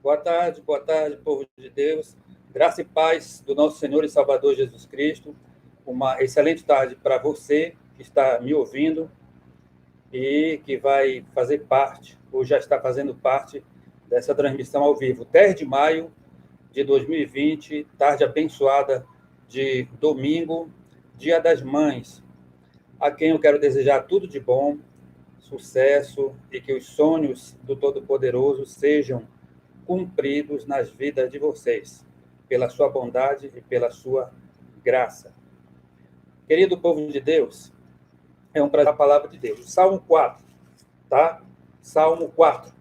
Boa tarde, povo de Deus. Graça e paz do nosso Senhor e Salvador Jesus Cristo. Uma excelente tarde para você que está me ouvindo e que vai fazer parte, ou já está fazendo parte, dessa transmissão ao vivo. 10 de maio de 2020, tarde abençoada de domingo, Dia das Mães, a quem eu quero desejar tudo de bom, sucesso e que os sonhos do Todo-Poderoso sejam cumpridos nas vidas de vocês, pela sua bondade e pela sua graça. Querido povo de Deus, é um prazer a palavra de Deus. Salmo 4, tá? Salmo 4.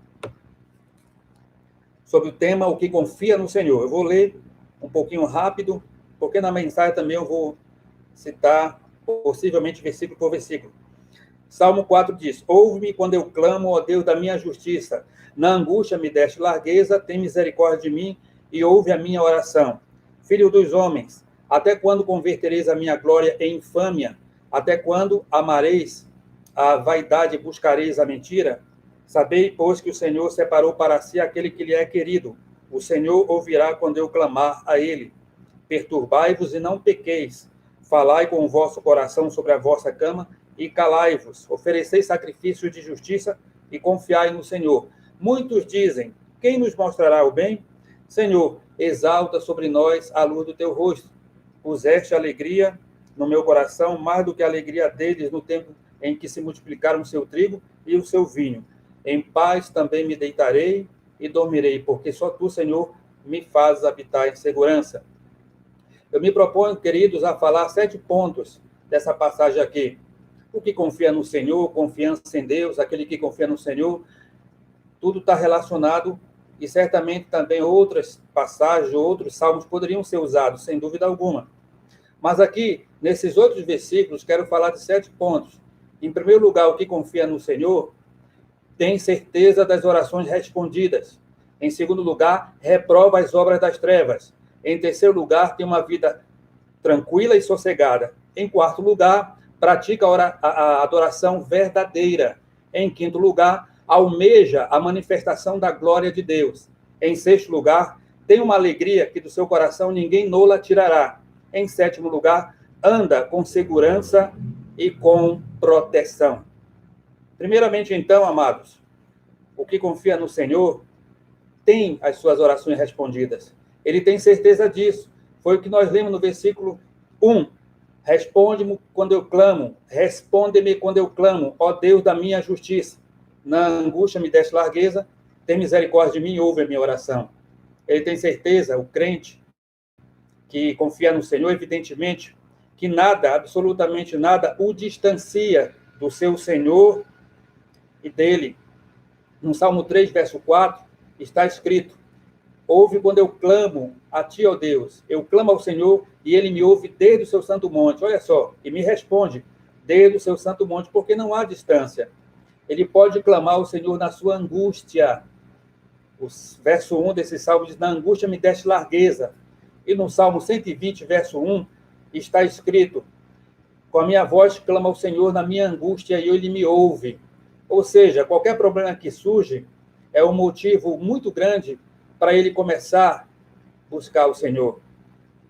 Sobre o tema, o que confia no Senhor. Eu vou ler um pouquinho rápido, porque na mensagem também eu vou citar, possivelmente, versículo por versículo. Salmo 4 diz: Ouve-me quando eu clamo, ó Deus da minha justiça. Na angústia me deste largueza, tem misericórdia de mim e ouve a minha oração. Filho dos homens, até quando convertereis a minha glória em infâmia? Até quando amareis a vaidade e buscareis a mentira? Sabei, pois, que o Senhor separou para si aquele que lhe é querido. O Senhor ouvirá quando eu clamar a ele. Perturbai-vos e não pequeis. Falai com o vosso coração sobre a vossa cama e calai-vos. Ofereceis sacrifícios de justiça e confiai no Senhor. Muitos dizem: quem nos mostrará o bem? Senhor, exalta sobre nós a luz do teu rosto. Puseste alegria no meu coração, mais do que a alegria deles no tempo em que se multiplicaram o seu trigo e o seu vinho. Em paz também me deitarei e dormirei, porque só tu, Senhor, me fazes habitar em segurança. Eu me proponho, queridos, a falar 7 pontos dessa passagem aqui. O que confia no Senhor, confiança em Deus, aquele que confia no Senhor, tudo está relacionado, e certamente também outras passagens, outros salmos poderiam ser usados, sem dúvida alguma. Mas aqui, nesses outros versículos, quero falar de 7 pontos. Em primeiro lugar, o que confia no Senhor tem certeza das orações respondidas. Em segundo lugar, reprova as obras das trevas. Em terceiro lugar, tem uma vida tranquila e sossegada. Em quarto lugar, pratica a adoração verdadeira. Em quinto lugar, almeja a manifestação da glória de Deus. Em sexto lugar, tem uma alegria que do seu coração ninguém nola tirará. Em sétimo lugar, anda com segurança e com proteção. Primeiramente, então, amados, o que confia no Senhor tem as suas orações respondidas. Ele tem certeza disso. Foi o que nós lemos no versículo 1. Responde-me quando eu clamo, responde-me quando eu clamo, ó Deus da minha justiça. Na angústia me deste largueza, tem misericórdia de mim e ouve a minha oração. Ele tem certeza, o crente que confia no Senhor, evidentemente, que nada, absolutamente nada, o distancia do seu Senhor e dele. No Salmo 3, verso 4, está escrito: ouve quando eu clamo a ti, ó Deus. Eu clamo ao Senhor e ele me ouve desde o seu santo monte. Olha só, e me responde desde o seu santo monte, porque não há distância. Ele pode clamar ao Senhor na sua angústia. O verso 1 desse salmo diz: na angústia me deste largueza. E no Salmo 120, verso 1, está escrito: com a minha voz clamo ao Senhor na minha angústia e ele me ouve. Ou seja, qualquer problema que surge é um motivo muito grande para ele começar a buscar o Senhor.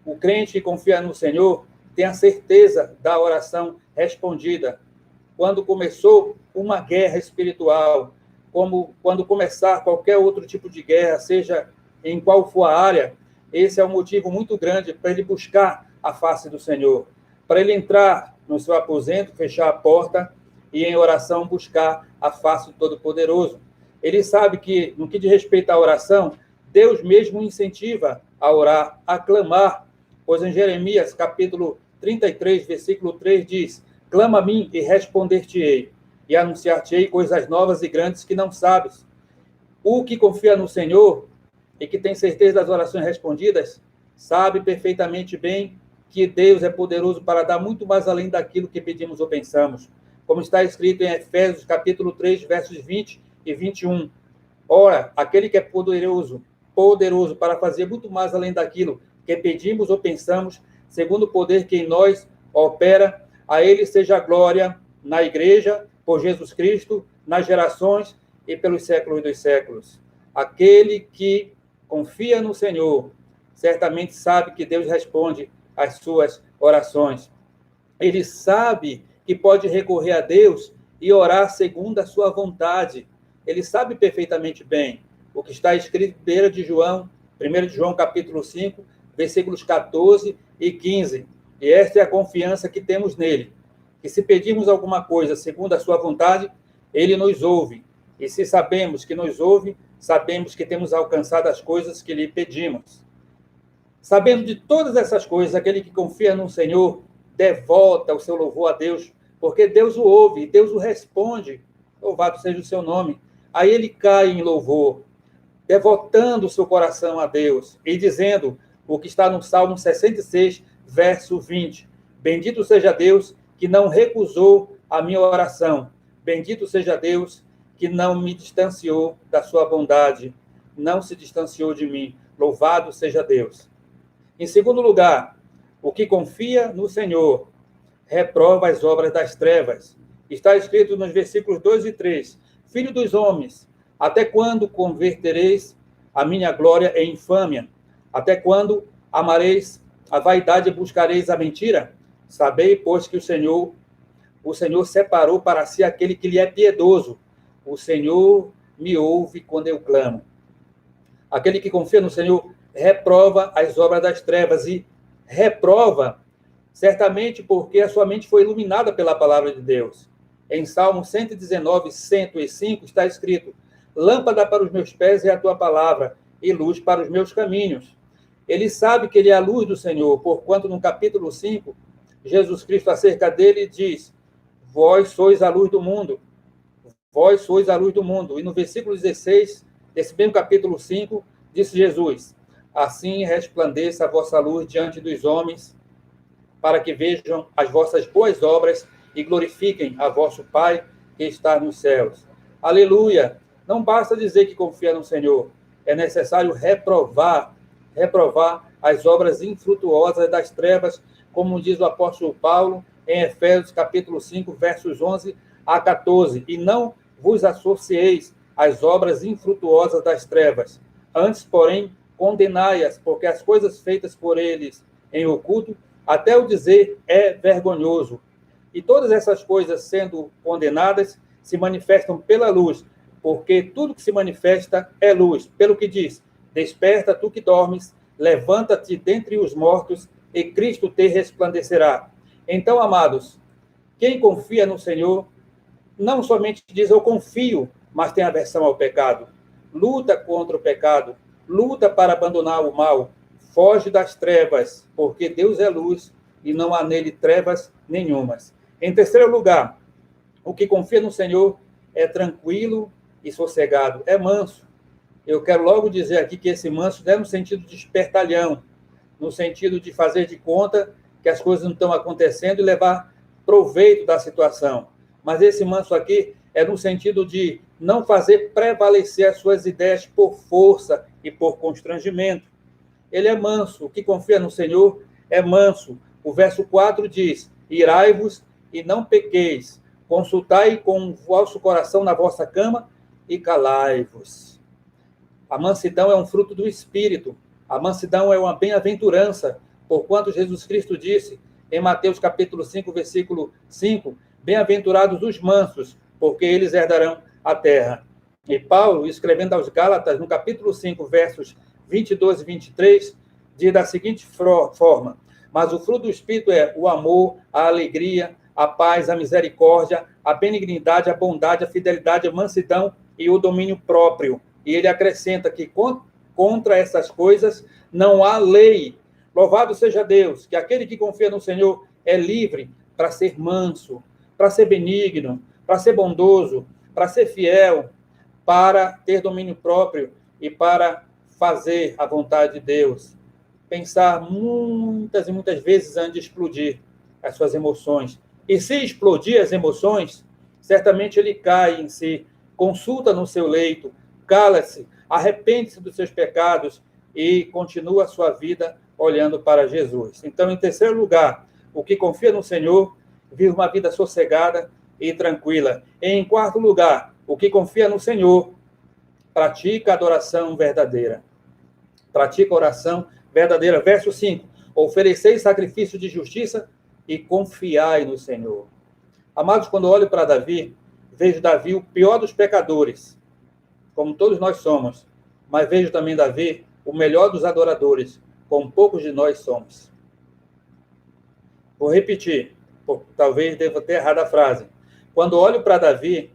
O crente que confia no Senhor tem a certeza da oração respondida. Quando começou uma guerra espiritual, como quando começar qualquer outro tipo de guerra, seja em qual for a área, esse é um motivo muito grande para ele buscar a face do Senhor, para ele entrar no seu aposento, fechar a porta e em oração buscar a face do Todo-Poderoso. Ele sabe que, no que diz respeito à oração, Deus mesmo incentiva a orar, a clamar, pois em Jeremias, capítulo 33, versículo 3, diz: clama a mim e responder-te-ei, e anunciar-te-ei coisas novas e grandes que não sabes. O que confia no Senhor e que tem certeza das orações respondidas, sabe perfeitamente bem que Deus é poderoso para dar muito mais além daquilo que pedimos ou pensamos. Como está escrito em Efésios, capítulo 3, versos 20 e 21. Ora, aquele que é poderoso para fazer muito mais além daquilo que pedimos ou pensamos, segundo o poder que em nós opera, a ele seja a glória na igreja, por Jesus Cristo, nas gerações e pelos séculos dos séculos. Aquele que confia no Senhor, certamente sabe que Deus responde às suas orações. Ele sabe que pode recorrer a Deus e orar segundo a sua vontade. Ele sabe perfeitamente bem o que está escrito em 1 de João capítulo 5, versículos 14 e 15. E esta é a confiança que temos nele, que se pedirmos alguma coisa segundo a sua vontade, ele nos ouve. E se sabemos que nos ouve, sabemos que temos alcançado as coisas que lhe pedimos. Sabendo de todas essas coisas, aquele que confia no Senhor, devota o seu louvor a Deus, porque Deus o ouve e Deus o responde. Louvado seja o seu nome. Aí ele cai em louvor, devotando o seu coração a Deus e dizendo o que está no Salmo 66, verso 20. Bendito seja Deus que não recusou a minha oração. Bendito seja Deus que não me distanciou da sua bondade, não se distanciou de mim. Louvado seja Deus. Em segundo lugar, o que confia no Senhor reprova as obras das trevas. Está escrito nos versículos 2 e 3. Filho dos homens, até quando convertereis a minha glória em infâmia? Até quando amareis a vaidade e buscareis a mentira? Sabei, pois, que o Senhor separou para si aquele que lhe é piedoso. O Senhor me ouve quando eu clamo. Aquele que confia no Senhor reprova as obras das trevas e reprova certamente porque a sua mente foi iluminada pela palavra de Deus. Em Salmo 119, 105 está escrito: lâmpada para os meus pés é a tua palavra e luz para os meus caminhos. Ele sabe que ele é a luz do Senhor, porquanto no capítulo 5, Jesus Cristo acerca dele diz: vós sois a luz do mundo. Vós sois a luz do mundo. E no versículo 16, desse mesmo capítulo 5, disse Jesus: assim resplandeça a vossa luz diante dos homens, para que vejam as vossas boas obras e glorifiquem a vosso Pai que está nos céus. Aleluia! Não basta dizer que confia no Senhor, é necessário reprovar as obras infrutuosas das trevas, como diz o apóstolo Paulo em Efésios capítulo 5, versos 11 a 14. E não vos associeis às obras infrutuosas das trevas. Antes, porém, condenai-as, porque as coisas feitas por eles em oculto, até o dizer é vergonhoso. E todas essas coisas, sendo condenadas, se manifestam pela luz, porque tudo que se manifesta é luz. Pelo que diz: desperta, tu que dormes, levanta-te dentre os mortos, e Cristo te resplandecerá. Então, amados, quem confia no Senhor, não somente diz eu confio, mas tem aversão ao pecado. Luta contra o pecado, luta para abandonar o mal, foge das trevas, porque Deus é luz e não há nele trevas nenhumas. Em terceiro lugar, o que confia no Senhor é tranquilo e sossegado, é manso. Eu quero logo dizer aqui que esse manso não é no sentido de espertalhão, no sentido de fazer de conta que as coisas não estão acontecendo e levar proveito da situação. Mas esse manso aqui é no sentido de não fazer prevalecer as suas ideias por força e por constrangimento. Ele é manso. O que confia no Senhor é manso. O verso 4 diz: irai-vos e não pequeis, consultai com o vosso coração na vossa cama e calai-vos. A mansidão é um fruto do Espírito. A mansidão é uma bem-aventurança, porquanto Jesus Cristo disse em Mateus capítulo 5, versículo 5, bem-aventurados os mansos, porque eles herdarão a terra. E Paulo, escrevendo aos Gálatas, no capítulo 5, versos 22 e 23, diz da seguinte forma: mas o fruto do Espírito é o amor, a alegria, a paz, a misericórdia, a benignidade, a bondade, a fidelidade, a mansidão e o domínio próprio. E ele acrescenta que contra essas coisas não há lei. Louvado seja Deus, que aquele que confia no Senhor é livre para ser manso, para ser benigno, para ser bondoso, para ser fiel, para ter domínio próprio e para fazer a vontade de Deus. Pensar muitas e muitas vezes antes de explodir as suas emoções. E se explodir as emoções, certamente ele cai em si, consulta no seu leito, cala-se, arrepende-se dos seus pecados e continua a sua vida olhando para Jesus. Então, em terceiro lugar, o que confia no Senhor vive uma vida sossegada e tranquila. Em quarto lugar, o que confia no Senhor pratica a adoração verdadeira. pratica oração verdadeira. Verso 5. Ofereceis sacrifício de justiça e confiai no Senhor. Amados, quando eu olho para Davi, vejo Davi o pior dos pecadores, como todos nós somos, mas vejo também Davi o melhor dos adoradores, como poucos de nós somos. Vou repetir, talvez deva ter errado a frase. Quando olho para Davi,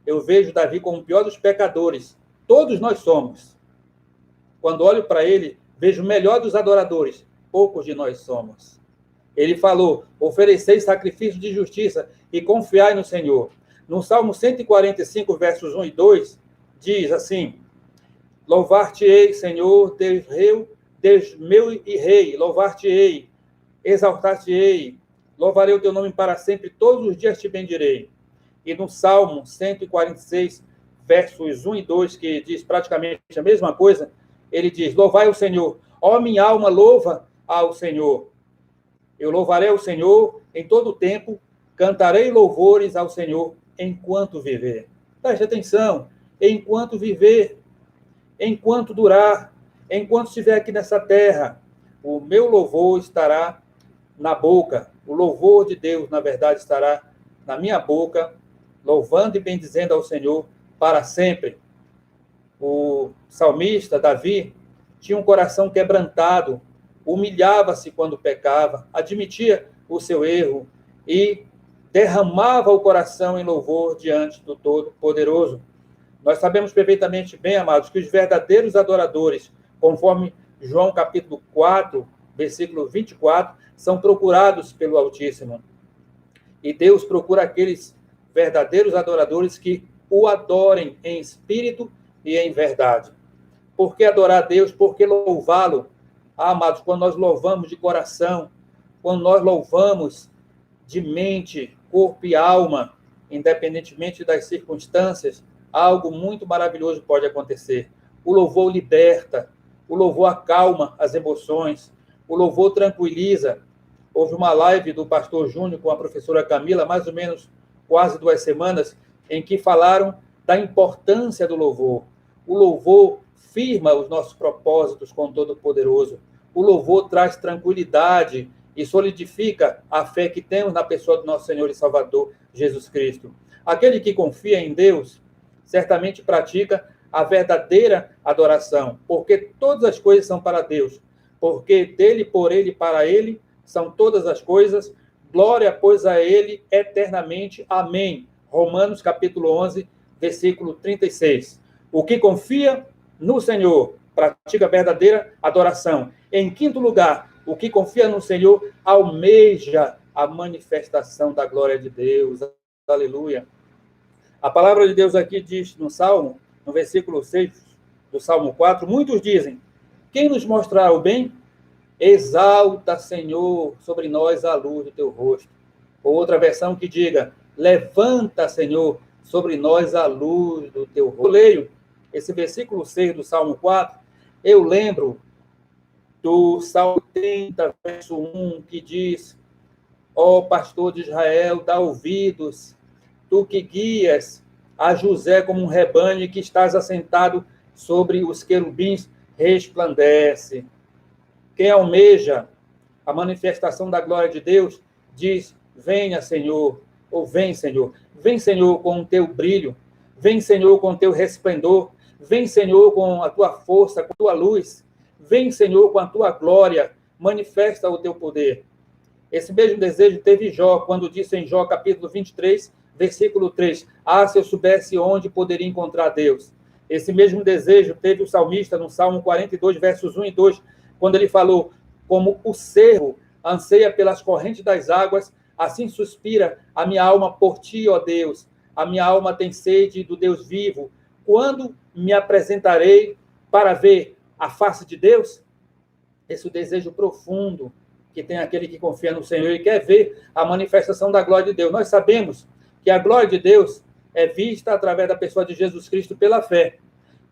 eu vejo Davi como o pior dos pecadores, todos nós somos. Quando olho para ele, vejo o melhor dos adoradores, poucos de nós somos. Ele falou, ofereceis sacrifício de justiça e confiai no Senhor. No Salmo 145, versos 1 e 2, diz assim, louvar-te-ei, Senhor, Deus meu e Rei, louvar-te-ei, exaltar-te-ei, louvarei o teu nome para sempre, todos os dias te bendirei. E no Salmo 146, versos 1 e 2, que diz praticamente a mesma coisa, ele diz, louvai o Senhor, ó minha alma, louva ao Senhor. Eu louvarei ao Senhor em todo o tempo, cantarei louvores ao Senhor enquanto viver. Preste atenção, enquanto viver, enquanto durar, enquanto estiver aqui nessa terra, o meu louvor estará na boca, o louvor de Deus, na verdade, estará na minha boca, louvando e bendizendo ao Senhor para sempre. O salmista, Davi, tinha um coração quebrantado, humilhava-se quando pecava, admitia o seu erro e derramava o coração em louvor diante do Todo-Poderoso. Nós sabemos perfeitamente bem, amados, que os verdadeiros adoradores, conforme João capítulo 4, versículo 24, são procurados pelo Altíssimo. E Deus procura aqueles verdadeiros adoradores que o adorem em espírito e em verdade. Por que adorar a Deus? Por que louvá-lo? Amados, quando nós louvamos de coração, quando nós louvamos de mente, corpo e alma, independentemente das circunstâncias, algo muito maravilhoso pode acontecer. O louvor liberta, o louvor acalma as emoções, o louvor tranquiliza. Houve uma live do pastor Júnior com a professora Camila, mais ou menos quase 2 semanas, em que falaram da importância do louvor. O louvor firma os nossos propósitos com o Todo-Poderoso. O louvor traz tranquilidade e solidifica a fé que temos na pessoa do nosso Senhor e Salvador, Jesus Cristo. Aquele que confia em Deus, certamente pratica a verdadeira adoração, porque todas as coisas são para Deus, porque dele, por ele e para ele são todas as coisas, glória, pois, a ele eternamente. Amém. Romanos, capítulo 11, versículo 36. O que confia no Senhor pratica a verdadeira adoração. Em quinto lugar, o que confia no Senhor almeja a manifestação da glória de Deus. Aleluia. A palavra de Deus aqui diz no Salmo, no versículo 6 do Salmo 4, muitos dizem, quem nos mostrará o bem? Exalta, Senhor, sobre nós a luz do teu rosto. Ou outra versão que diga, levanta, Senhor, sobre nós a luz do teu rosto. Eu leio esse versículo 6 do Salmo 4, eu lembro do Salmo 30, verso 1, que diz, ó pastor de Israel, dá ouvidos, tu que guias a José como um rebanho e que estás assentado sobre os querubins, resplandece. Quem almeja a manifestação da glória de Deus, diz, venha, Senhor, ou vem, Senhor. Vem, Senhor, com o teu brilho. Vem, Senhor, com o teu resplendor. Vem, Senhor, com a tua força, com a tua luz. Vem, Senhor, com a tua glória. Manifesta o teu poder. Esse mesmo desejo teve Jó, quando disse em Jó, capítulo 23, versículo 3, ah, se eu soubesse onde poderia encontrar Deus. Esse mesmo desejo teve o salmista no Salmo 42, versos 1 e 2, quando ele falou, como o cervo anseia pelas correntes das águas, assim suspira a minha alma por ti, ó Deus. A minha alma tem sede do Deus vivo. Quando me apresentarei para ver a face de Deus? Esse é o desejo profundo que tem aquele que confia no Senhor e quer ver a manifestação da glória de Deus. Nós sabemos que a glória de Deus é vista através da pessoa de Jesus Cristo pela fé.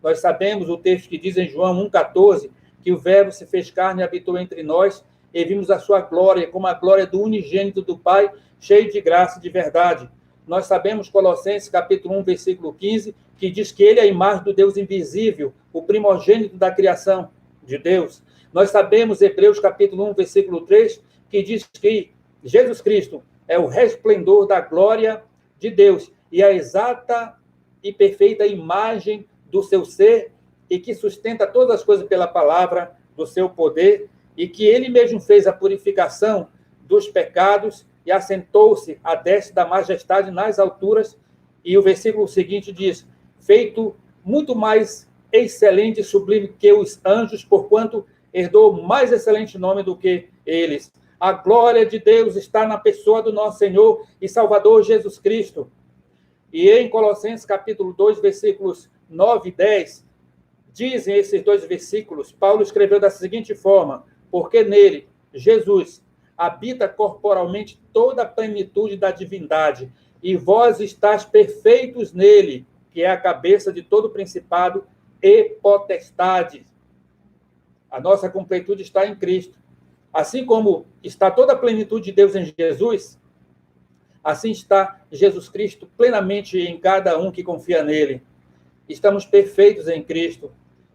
Nós sabemos o texto que diz em João 1,14, que o Verbo se fez carne e habitou entre nós, e vimos a sua glória, como a glória do unigênito do Pai, cheio de graça e de verdade. Nós sabemos, Colossenses, capítulo 1, versículo 15, que diz que ele é a imagem do Deus invisível, o primogênito da criação. de Deus. Nós sabemos, Hebreus capítulo 1, versículo 3, que diz que Jesus Cristo é o resplendor da glória de Deus e a exata e perfeita imagem do seu ser e que sustenta todas as coisas pela palavra do seu poder e que ele mesmo fez a purificação dos pecados e assentou-se à destra da majestade nas alturas. E o versículo seguinte diz, feito muito mais excelente e sublime que os anjos, porquanto herdou mais excelente nome do que eles. A glória de Deus está na pessoa do nosso Senhor e Salvador Jesus Cristo. E em Colossenses capítulo 2, versículos 9 e 10, dizem esses dois versículos, Paulo escreveu da seguinte forma, porque nele, Jesus, habita corporalmente toda a plenitude da divindade, e vós estáis perfeitos nele, que é a cabeça de todo principado e potestade. A nossa completude está em Cristo. Assim como está toda a plenitude de Deus em Jesus, assim está Jesus Cristo plenamente em cada um que confia nele. Estamos perfeitos em Cristo.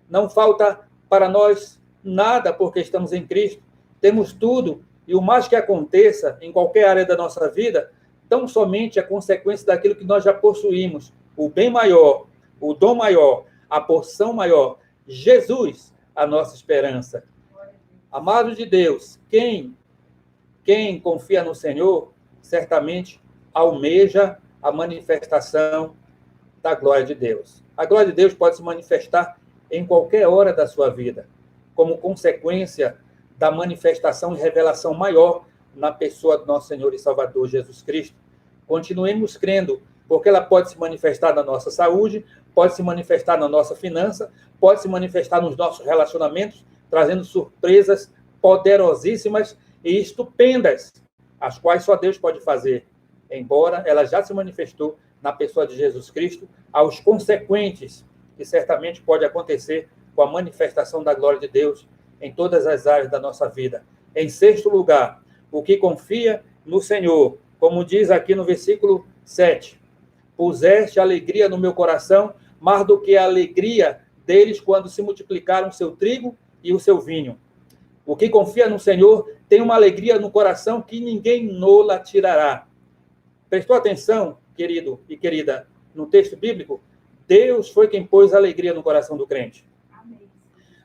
Não falta para nós nada porque estamos em Cristo. Temos tudo, e o mais que aconteça em qualquer área da nossa vida, tão somente é consequência daquilo que nós já possuímos. O bem maior, o dom maior, a porção maior, Jesus, a nossa esperança. Amados de Deus, quem confia no Senhor, certamente almeja a manifestação da glória de Deus. A glória de Deus pode se manifestar em qualquer hora da sua vida, como consequência da manifestação e revelação maior na pessoa do nosso Senhor e Salvador Jesus Cristo. Continuemos crendo, porque ela pode se manifestar na nossa saúde, pode se manifestar na nossa finança, pode se manifestar nos nossos relacionamentos, trazendo surpresas poderosíssimas e estupendas, as quais só Deus pode fazer, embora ela já se manifestou na pessoa de Jesus Cristo, aos consequentes, que certamente pode acontecer com a manifestação da glória de Deus em todas as áreas da nossa vida. Em sexto lugar, o que confia no Senhor, como diz aqui no versículo 7, puseste alegria no meu coração, mais do que a alegria deles quando se multiplicaram o seu trigo e o seu vinho. O que confia no Senhor tem uma alegria no coração que ninguém nola tirará. Prestou atenção, querido e querida, no texto bíblico? Deus foi quem pôs a alegria no coração do crente. Amém.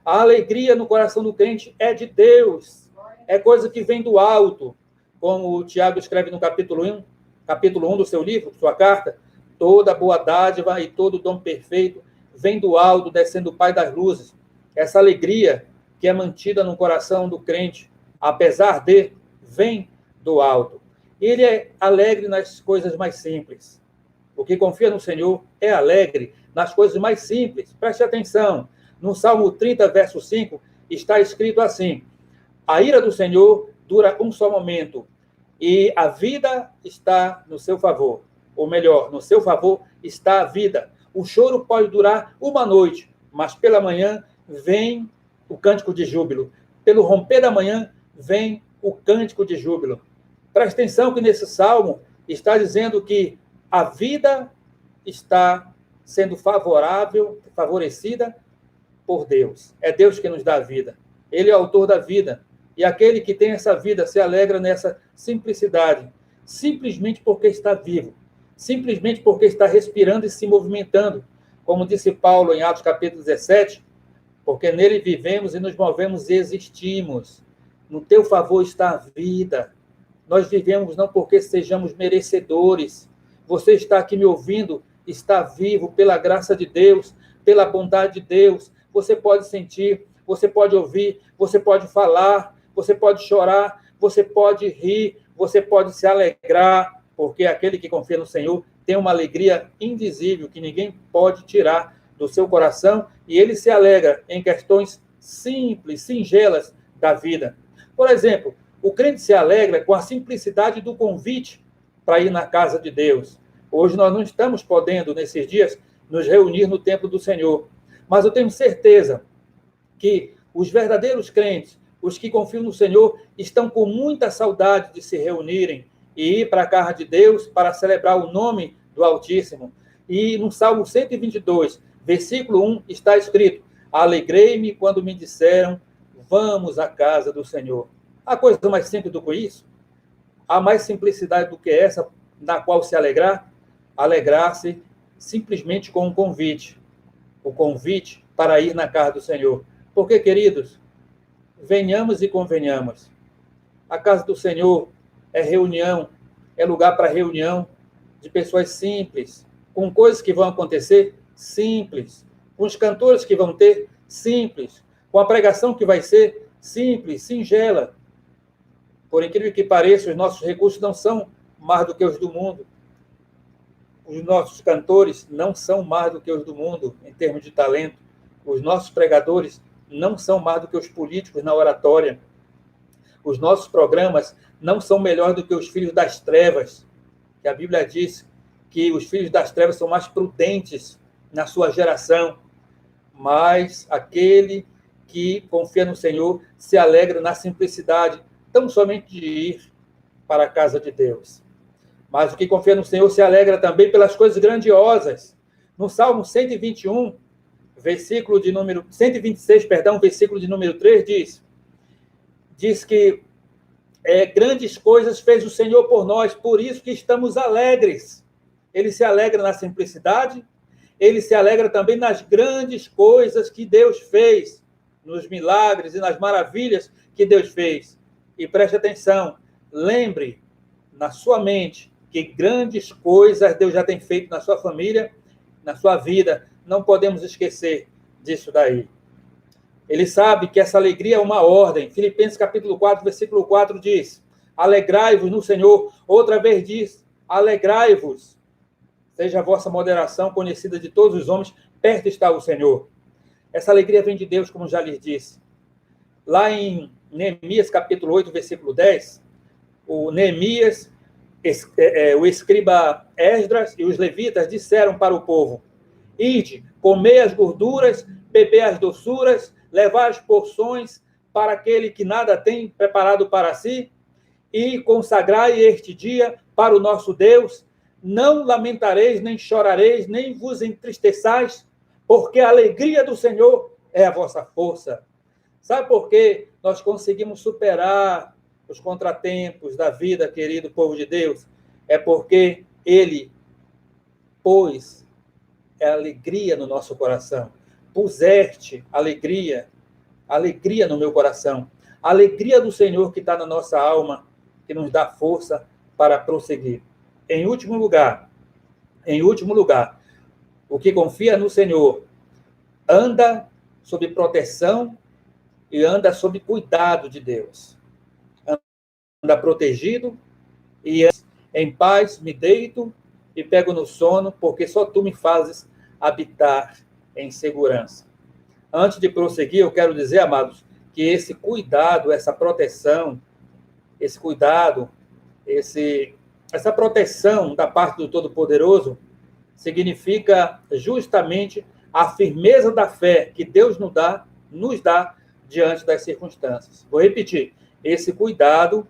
A alegria no coração do crente é de Deus. É coisa que vem do alto. Como o Tiago escreve no capítulo 1 do seu livro, sua carta, toda boa dádiva e todo dom perfeito vem do alto, descendo o Pai das luzes. Essa alegria que é mantida no coração do crente, apesar de, vem do alto. Ele é alegre nas coisas mais simples. O que confia no Senhor é alegre nas coisas mais simples. Preste atenção. No Salmo 30, verso 5, está escrito assim, a ira do Senhor dura um só momento, e a vida está no seu favor. Ou melhor, no seu favor está a vida. O choro pode durar uma noite, mas pela manhã vem o cântico de júbilo. Pelo romper da manhã vem o cântico de júbilo. Preste atenção que nesse salmo está dizendo que a vida está sendo favorecida por Deus. É Deus que nos dá a vida. Ele é o autor da vida. E aquele que tem essa vida se alegra nessa simplicidade, simplesmente porque está vivo, simplesmente porque está respirando e se movimentando. Como disse Paulo em Atos capítulo 17, porque nele vivemos e nos movemos e existimos. No teu favor está a vida. Nós vivemos não porque sejamos merecedores. Você está aqui me ouvindo, está vivo pela graça de Deus, pela bondade de Deus. Você pode sentir, você pode ouvir, você pode falar, você pode chorar, você pode rir, você pode se alegrar, porque aquele que confia no Senhor tem uma alegria indizível que ninguém pode tirar do seu coração, e ele se alegra em questões simples, singelas da vida. Por exemplo, o crente se alegra com a simplicidade do convite para ir na casa de Deus. Hoje nós não estamos podendo, nesses dias, nos reunir no templo do Senhor, mas eu tenho certeza que os verdadeiros crentes, os que confiam no Senhor, estão com muita saudade de se reunirem e ir para a casa de Deus para celebrar o nome do Altíssimo. E no Salmo 122, versículo 1, está escrito, Alegrei-me quando me disseram, vamos à casa do Senhor. Há coisa mais simples do que isso? Há mais simplicidade do que essa, na qual se alegrar? Alegrar-se simplesmente com um convite. O convite para ir na casa do Senhor. Porque, queridos, venhamos e convenhamos. A casa do Senhor é reunião, é lugar para reunião de pessoas simples, com coisas que vão acontecer simples, com os cantores que vão ter simples, com a pregação que vai ser simples, singela. Por incrível que pareça, os nossos recursos não são mais do que os do mundo. Os nossos cantores não são mais do que os do mundo, em termos de talento. Os nossos pregadores não são mais do que os políticos na oratória. Os nossos programas não são melhores do que os filhos das trevas, que a Bíblia diz que os filhos das trevas são mais prudentes na sua geração, mas aquele que confia no Senhor se alegra na simplicidade, tão somente de ir para a casa de Deus. Mas o que confia no Senhor se alegra também pelas coisas grandiosas. No Salmo 121, versículo de número 126, perdão, versículo de número 3 diz que grandes coisas fez o Senhor por nós, por isso que estamos alegres. Ele se alegra na simplicidade, ele se alegra também nas grandes coisas que Deus fez, nos milagres e nas maravilhas que Deus fez. E preste atenção, lembre na sua mente que grandes coisas Deus já tem feito na sua família, na sua vida. Não podemos esquecer disso daí. Ele sabe que essa alegria é uma ordem. Filipenses capítulo 4, versículo 4 diz, alegrai-vos no Senhor. Outra vez diz, alegrai-vos. Seja a vossa moderação conhecida de todos os homens, perto está o Senhor. Essa alegria vem de Deus, como já lhes disse. Lá em Neemias capítulo 8, versículo 10, o Neemias, o escriba Esdras e os levitas disseram para o povo, ide, comei as gorduras, beber as doçuras, levar as porções para aquele que nada tem preparado para si, e consagrai este dia para o nosso Deus. Não lamentareis, nem chorareis, nem vos entristeçais, porque a alegria do Senhor é a vossa força. Sabe por que nós conseguimos superar os contratempos da vida, querido povo de Deus? É porque Ele pôs alegria no nosso coração. Puseste alegria no meu coração. A alegria do Senhor que está na nossa alma, que nos dá força para prosseguir. Em último lugar, o que confia no Senhor anda sob proteção e anda sob cuidado de Deus. Anda protegido e em paz me deito e pego no sono, porque só tu me fazes habitar em segurança. Antes de prosseguir, eu quero dizer, amados, que esse cuidado, essa proteção, esse cuidado, essa proteção da parte do Todo-Poderoso significa justamente a firmeza da fé que Deus nos dá diante das circunstâncias. Vou repetir, esse cuidado,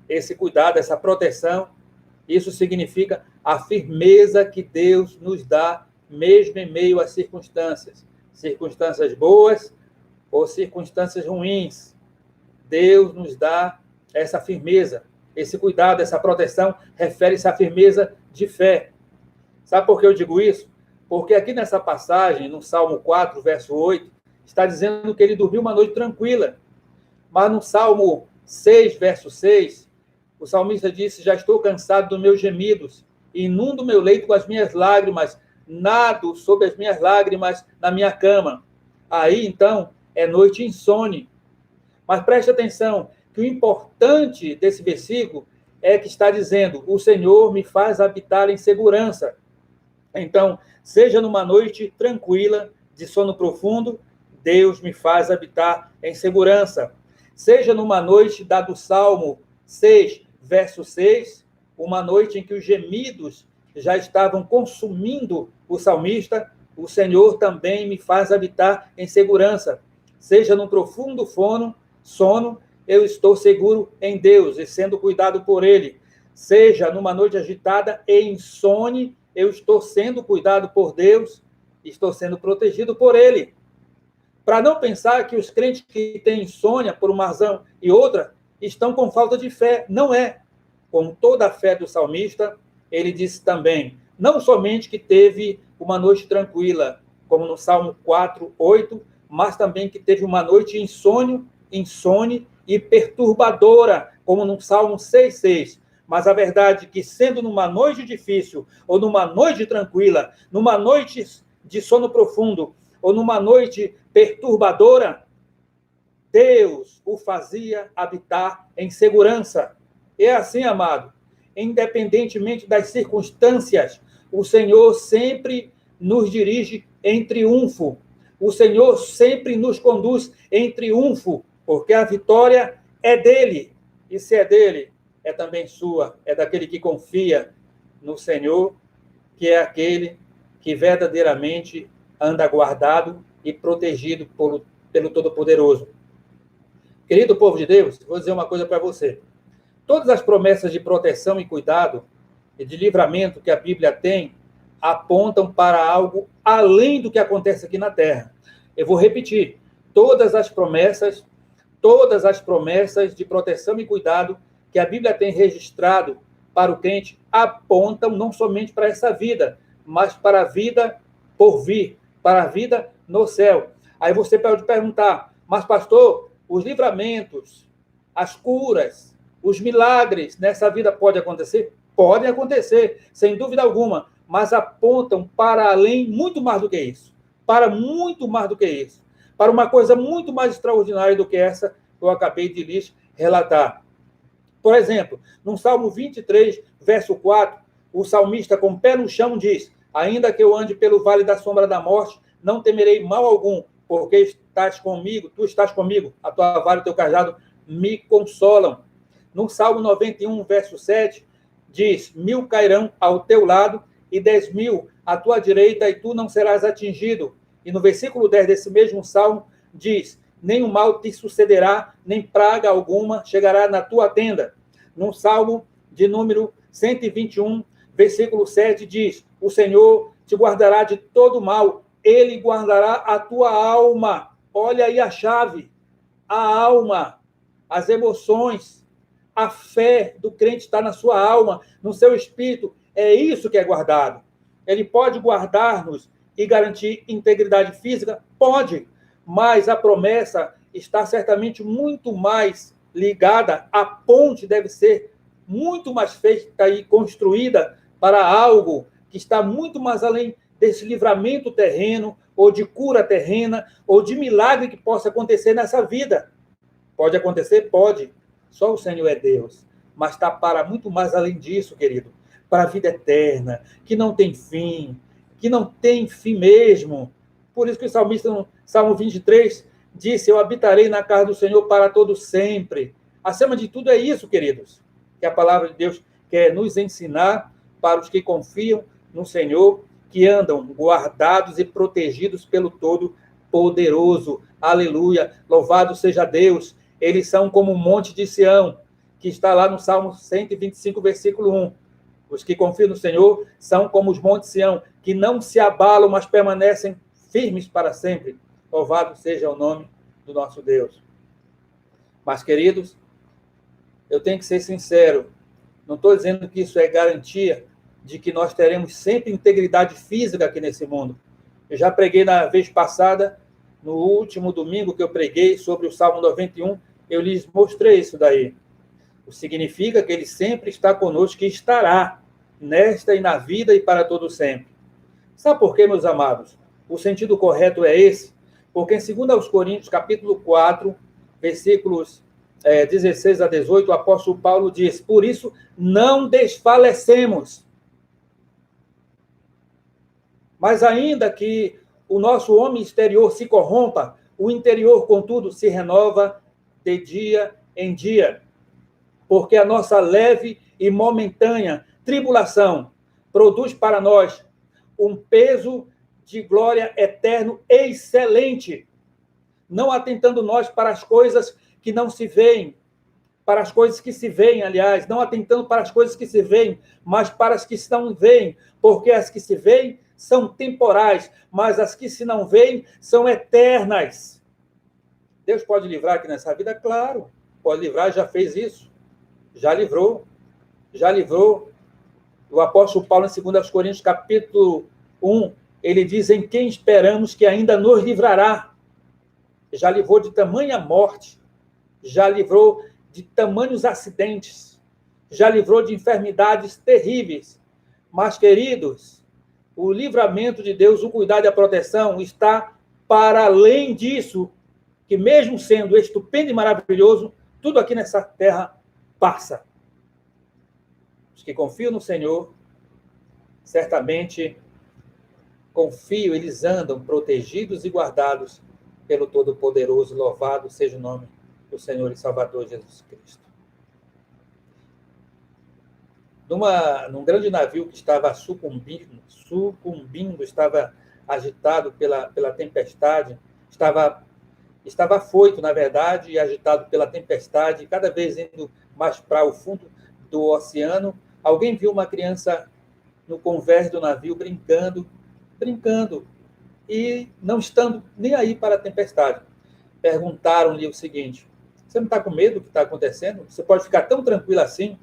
essa proteção, isso significa a firmeza que Deus nos dá mesmo em meio às circunstâncias boas ou circunstâncias ruins. Deus nos dá essa firmeza, esse cuidado, essa proteção, refere-se à firmeza de fé. Sabe por que eu digo isso? Porque aqui nessa passagem, no Salmo 4, verso 8, está dizendo que ele dormiu uma noite tranquila. Mas no Salmo 6, verso 6, o salmista disse, já estou cansado dos meus gemidos, inundo meu leito com as minhas lágrimas, nado sob as minhas lágrimas na minha cama. Aí, então, é noite insone. Mas preste atenção, que o importante desse versículo é que está dizendo, o Senhor me faz habitar em segurança. Então, seja numa noite tranquila, de sono profundo, Deus me faz habitar em segurança. Seja numa noite, dado o Salmo 6, verso 6, uma noite em que os gemidos já estavam consumindo o salmista, o Senhor também me faz habitar em segurança. Seja num profundo sono, eu estou seguro em Deus e sendo cuidado por Ele. Seja numa noite agitada e insone, eu estou sendo cuidado por Deus, estou sendo protegido por Ele. para não pensar que os crentes que têm insônia por uma razão e outra estão com falta de fé. Não é. Com toda a fé do salmista, ele disse também, não somente que teve uma noite tranquila, como no Salmo 4:8, mas também que teve uma noite insone e perturbadora, como no Salmo 6:6. Mas a verdade é que, sendo numa noite difícil, ou numa noite tranquila, numa noite de sono profundo, ou numa noite perturbadora, Deus o fazia habitar em segurança. É assim, amado, independentemente das circunstâncias, o Senhor sempre nos dirige em triunfo. O Senhor sempre nos conduz em triunfo, porque a vitória é dele. E se é dele, é também sua, é daquele que confia no Senhor, que é aquele que verdadeiramente anda guardado e protegido pelo Todo-Poderoso. Querido povo de Deus, vou dizer uma coisa para você. Todas as promessas de proteção e cuidado e de livramento que a Bíblia tem apontam para algo além do que acontece aqui na Terra. Eu vou repetir. Todas as promessas de proteção e cuidado que a Bíblia tem registrado para o crente apontam não somente para essa vida, mas para a vida por vir, para a vida no céu. Aí você pode perguntar, mas pastor, os livramentos, as curas, os milagres nessa vida podem acontecer? Podem acontecer, sem dúvida alguma, mas apontam para além, muito mais do que isso. Para muito mais do que isso. Para uma coisa muito mais extraordinária do que essa que eu acabei de lhes relatar. Por exemplo, no Salmo 23, verso 4, o salmista, com o pé no chão, diz: ainda que eu ande pelo vale da sombra da morte, não temerei mal algum, porque estás comigo, tu estás comigo, a tua vara e o teu cajado me consolam. No Salmo 91, verso 7, diz: 1000 cairão ao teu lado e 10.000 à tua direita, e tu não serás atingido. E no versículo 10 desse mesmo Salmo, diz: nenhum mal te sucederá, nem praga alguma chegará na tua tenda. No Salmo de número 121, versículo 7, diz: o Senhor te guardará de todo mal, ele guardará a tua alma. Olha aí a chave. A alma, as emoções, a fé do crente está na sua alma, no seu espírito. É isso que é guardado. Ele pode guardar-nos e garantir integridade física? Pode, mas a promessa está certamente muito mais ligada, a ponte deve ser muito mais feita e construída para algo que está muito mais além desse livramento terreno, ou de cura terrena, ou de milagre que possa acontecer nessa vida. Pode acontecer? Pode. Só o Senhor é Deus. Mas está para muito mais além disso, querido. Para a vida eterna, que não tem fim mesmo. Por isso que o salmista, no Salmo 23, disse: eu habitarei na casa do Senhor para todo sempre. Acima de tudo é isso, queridos, que a palavra de Deus quer nos ensinar para os que confiam no Senhor, que andam guardados e protegidos pelo Todo-Poderoso. Aleluia! Louvado seja Deus! Eles são como o monte de Sião, que está lá no Salmo 125, versículo 1. Os que confiam no Senhor são como os montes de Sião, que não se abalam, mas permanecem firmes para sempre. Louvado seja o nome do nosso Deus. Mas, queridos, eu tenho que ser sincero, não estou dizendo que isso é garantia de que nós teremos sempre integridade física aqui nesse mundo. Eu já preguei na vez passada, no último domingo que eu preguei sobre o Salmo 91, eu lhes mostrei isso daí. Significa que ele sempre está conosco, que estará nesta e na vida e para todo sempre. Sabe por quê, meus amados? O sentido correto é esse, porque em 2 Coríntios, capítulo 4, versículos 16 a 18, o apóstolo Paulo diz: por isso não desfalecemos. Mas ainda que o nosso homem exterior se corrompa, o interior, contudo, se renova de dia em dia. Porque a nossa leve e momentânea tribulação produz para nós um peso de glória eterno e excelente, não atentando nós para as coisas que não se veem, para as coisas que se veem, aliás, não atentando para as coisas que se veem, mas para as que não veem, porque as que se veem são temporais, mas as que se não veem são eternas. Deus pode livrar aqui nessa vida? Claro, pode livrar, já fez isso. Já livrou. O apóstolo Paulo, em 2 Coríntios, capítulo 1, ele diz: em quem esperamos que ainda nos livrará. Já livrou de tamanha morte, já livrou de tamanhos acidentes, já livrou de enfermidades terríveis. Mas, queridos, o livramento de Deus, o cuidado e a proteção está para além disso, que mesmo sendo estupendo e maravilhoso, tudo aqui nessa terra passa. Os que confiam no Senhor, certamente confiam, eles andam protegidos e guardados pelo Todo-Poderoso. Louvado seja o nome do Senhor e Salvador Jesus Cristo. Num grande navio que estava sucumbindo, estava agitado pela tempestade, estava afoito, na verdade, e agitado pela tempestade, cada vez indo mais para o fundo do oceano. Alguém viu uma criança no convés do navio brincando, e não estando nem aí para a tempestade. Perguntaram-lhe o seguinte: você não está com medo do que está acontecendo? Você pode ficar tão tranquilo assim,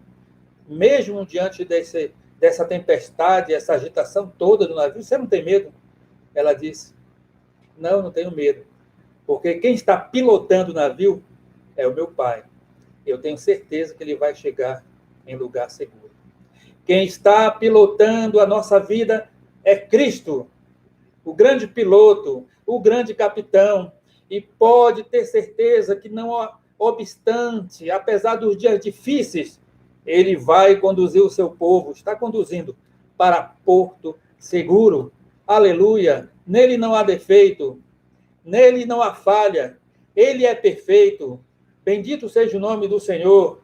mesmo diante dessa tempestade, essa agitação toda do navio? Você não tem medo? Ela disse: não tenho medo, porque quem está pilotando o navio é o meu Pai. Eu tenho certeza que ele vai chegar em lugar seguro. Quem está pilotando a nossa vida é Cristo, o grande piloto, o grande capitão. E pode ter certeza que, não obstante, apesar dos dias difíceis, ele vai conduzir o seu povo, está conduzindo para Porto Seguro. Aleluia! Nele não há defeito, nele não há falha, ele é perfeito. Bendito seja o nome do Senhor.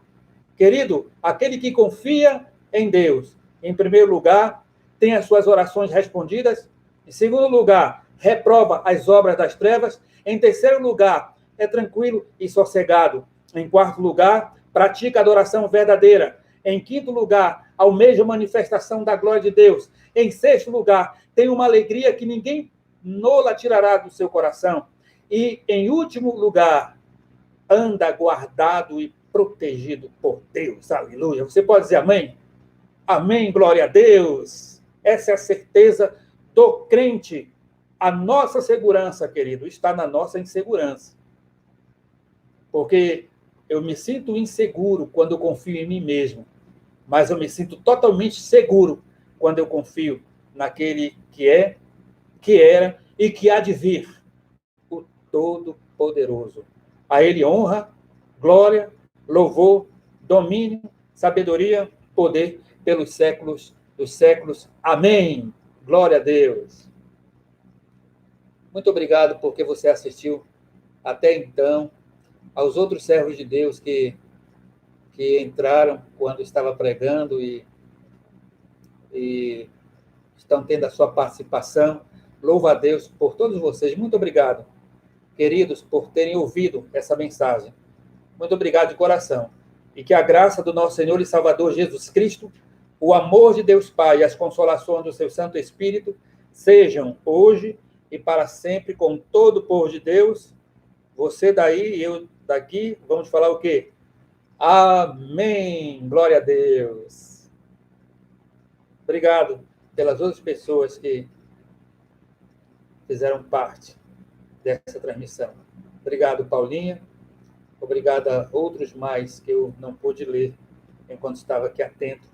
Querido, aquele que confia em Deus, em primeiro lugar, tem as suas orações respondidas. Em segundo lugar, reprova as obras das trevas. Em terceiro lugar, é tranquilo e sossegado. Em quarto lugar, pratica a adoração verdadeira. Em quinto lugar, almeja a manifestação da glória de Deus. Em sexto lugar, tem uma alegria que ninguém nola tirará do seu coração. E, em último lugar, anda guardado e protegido por Deus. Aleluia. Você pode dizer amém? Amém, glória a Deus. Essa é a certeza do crente. A nossa segurança, querido, está na nossa insegurança. Porque eu me sinto inseguro quando eu confio em mim mesmo, mas eu me sinto totalmente seguro quando eu confio naquele que é, que era e que há de vir, o Todo-Poderoso. A ele honra, glória, louvor, domínio, sabedoria, poder pelos séculos dos séculos. Amém. Glória a Deus. Muito obrigado porque você assistiu até então. Aos outros servos de Deus que entraram quando estava pregando e estão tendo a sua participação. Louvo a Deus por todos vocês. Muito obrigado, queridos, por terem ouvido essa mensagem. Muito obrigado de coração. E que a graça do nosso Senhor e Salvador Jesus Cristo, o amor de Deus Pai e as consolações do seu Santo Espírito sejam hoje e para sempre com todo o povo de Deus. Você daí e eu daqui, vamos falar o quê? Amém! Glória a Deus! Obrigado pelas outras pessoas que fizeram parte dessa transmissão. Obrigado, Paulinha. Obrigado a outros mais que eu não pude ler enquanto estava aqui atento,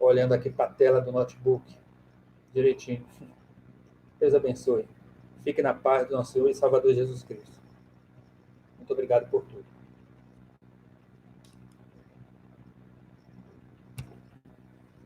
olhando aqui para a tela do notebook direitinho. Deus abençoe. Fique na paz do nosso Senhor e Salvador Jesus Cristo. Muito obrigado por tudo.